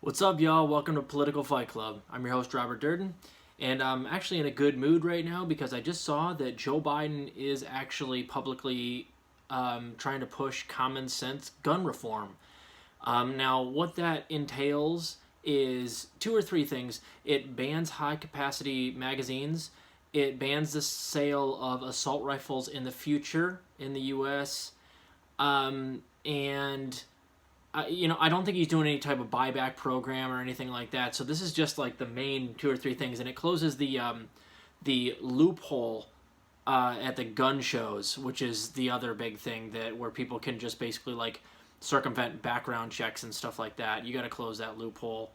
What's up, y'all? Welcome to Political Fight Club. I'm your host, Robert Durden, and I'm actually in a good mood right now because I just saw that Joe Biden is actually publicly trying to push common sense gun reform. Now, what that entails is two or three things. It bans high-capacity magazines. It bans the sale of assault rifles in the future in the U.S. And I don't think he's doing any type of buyback program or anything like that. So this is just like the main two or three things, and it closes the loophole at the gun shows, which is the other big thing where people can just basically like circumvent background checks and stuff like that. You got to close that loophole.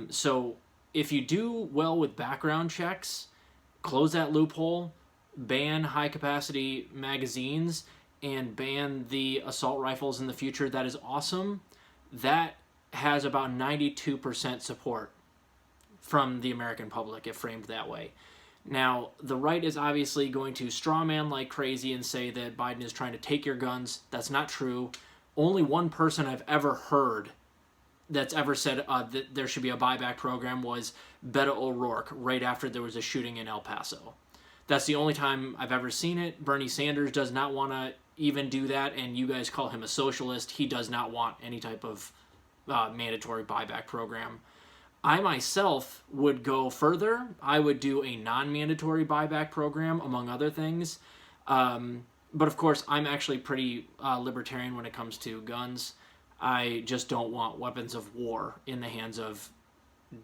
So if you do well with background checks, close that loophole, ban high capacity magazines, and ban the assault rifles in the future. That is awesome. That has about 92% support from the American public, if framed that way. Now, the right is obviously going to strawman like crazy and say that Biden is trying to take your guns. That's not true. Only one person I've ever heard that's ever said that there should be a buyback program was Beto O'Rourke right after there was a shooting in El Paso. That's the only time I've ever seen it. Bernie Sanders does not want to even do that, and you guys call him a socialist. He does not want any type of mandatory buyback program. I myself would go further. I would do a non-mandatory buyback program, among other things. But of course, I'm actually pretty libertarian when it comes to guns. I just don't want weapons of war in the hands of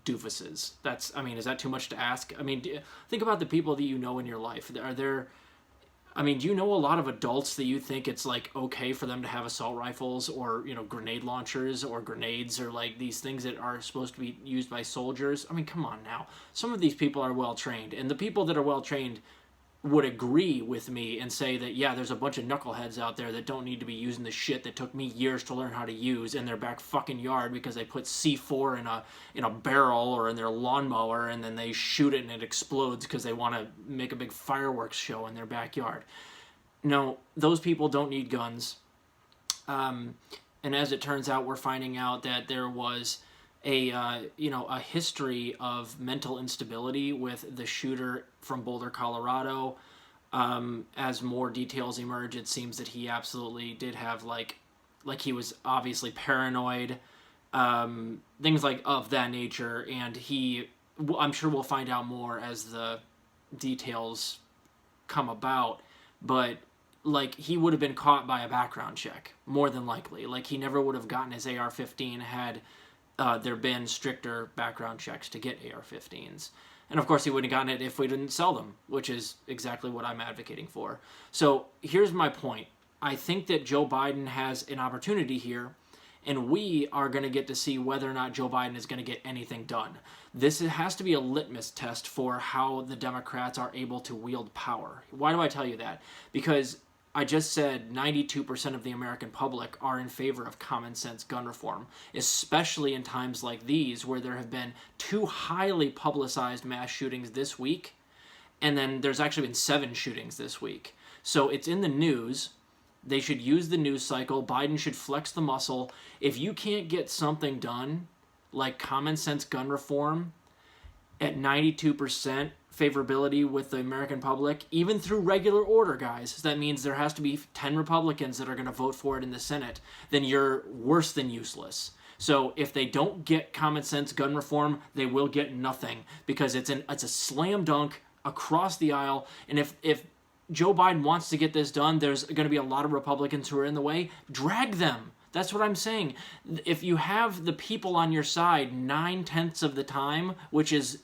doofuses. Is that too much to ask? Think about the people that you know in your life. Do you know a lot of adults that you think it's like okay for them to have assault rifles or, grenade launchers or grenades or like these things that are supposed to be used by soldiers? Come on now. Some of these people are well trained, and the people that are well trained would agree with me and say that, yeah, there's a bunch of knuckleheads out there that don't need to be using the shit that took me years to learn how to use in their back fucking yard because they put C4 in a barrel or in their lawnmower, and then they shoot it and it explodes because they want to make a big fireworks show in their backyard. No, those people don't need guns. And as it turns out, we're finding out that there was a history of mental instability with the shooter from Boulder, Colorado. As more details emerge, it seems that he absolutely did have like he was obviously paranoid, things like of that nature, and I'm sure we'll find out more as the details come about, but like he would have been caught by a background check more than likely. Like he never would have gotten his AR-15 had there been stricter background checks to get AR-15s. And of course he wouldn't have gotten it if we didn't sell them, which is exactly what I'm advocating for. So here's my point. I think that Joe Biden has an opportunity here, and we are going to get to see whether or not Joe Biden is going to get anything done. This has to be a litmus test for how the Democrats are able to wield power. Why do I tell you that? Because I just said 92% of the American public are in favor of common sense gun reform, especially in times like these where there have been 2 highly publicized mass shootings this week, and then there's actually been 7 shootings this week. So it's in the news. They should use the news cycle. Biden should flex the muscle. If you can't get something done like common sense gun reform at 92% favorability with the American public, even through regular order, guys, that means there has to be 10 Republicans that are going to vote for it in the Senate, then you're worse than useless. So if they don't get common sense gun reform, they will get nothing, because it's a slam dunk across the aisle. And if Joe Biden wants to get this done, there's going to be a lot of Republicans who are in the way. Drag them. That's what I'm saying. If you have the people on your side 9/10 of the time, which is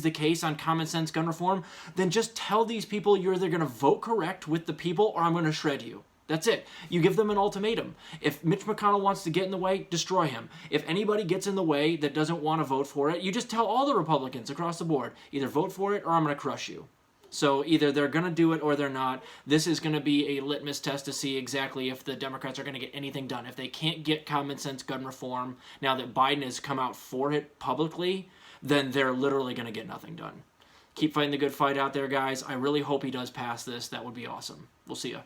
the case on common sense gun reform, then just tell these people you're either going to vote correct with the people or I'm going to shred you. That's it. You give them an ultimatum. If Mitch McConnell wants to get in the way, destroy him. If anybody gets in the way that doesn't want to vote for it, you just tell all the Republicans across the board, either vote for it or I'm going to crush you. So either they're going to do it or they're not. This is going to be a litmus test to see exactly if the Democrats are going to get anything done. If they can't get common sense gun reform, now that Biden has come out for it publicly, then they're literally going to get nothing done. Keep fighting the good fight out there, guys. I really hope he does pass this. That would be awesome. We'll see ya.